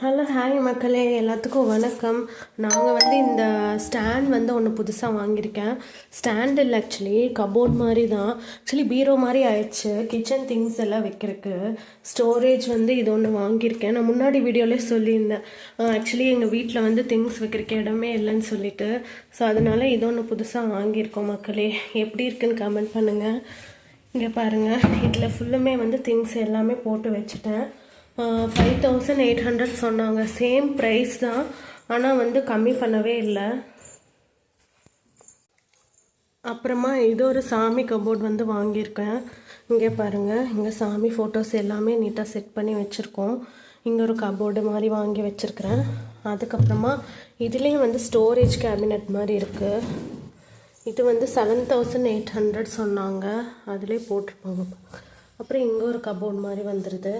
Hello hi மக்களே, எல்லாத்துக்கும் வணக்கம். நாங்கள் இந்த ஸ்டாண்ட் ஒன்று புதுசாக வாங்கியிருக்கேன். ஸ்டாண்ட் இல்லை, ஆக்சுவலி கபோர்ட் மாதிரி தான். ஆக்சுவலி பீரோ மாதிரி ஆயிடுச்சு. கிச்சன் திங்ஸ் எல்லாம் வைக்கிறதுக்கு ஸ்டோரேஜ் இது ஒன்று வாங்கியிருக்கேன். நான் முன்னாடி வீடியோலேயே சொல்லியிருந்தேன். ஆக்சுவலி எங்கள் வீட்டில் திங்ஸ் வைக்கிறதுக்கு இடமே இல்லைன்னு சொல்லிட்டு. ஸோ அதனால இது ஒன்று புதுசாக வாங்கியிருக்கோம் மக்களே. எப்படி இருக்குன்னு கமெண்ட் பண்ணுங்கள். இங்கே பாருங்கள், இதில் ஃபுல்லுமே திங்ஸ் எல்லாமே போட்டு வச்சுட்டேன். 5800 சொன்னாங்க. சேம் ப்ரைஸ் தான், ஆனால் கம்மி பண்ணவே இல்லை. அப்புறமா இது ஒரு சாமி கபோர்ட் வாங்கியிருக்கேன். இங்கே பாருங்கள், இங்கே சாமி ஃபோட்டோஸ் எல்லாமே நீட்டாக செட் பண்ணி வச்சுருக்கோம். இங்கே ஒரு கபோர்டு மாதிரி வாங்கி வச்சுருக்கிறேன். அதுக்கப்புறமா இதுலேயும் ஸ்டோரேஜ் கேபினட் மாதிரி இருக்குது. இது 7800 சொன்னாங்க. அதிலே போட்டிருப்பாங்க. அப்புறம் இங்கே ஒரு கபோர்ட் மாதிரி வந்துடுது.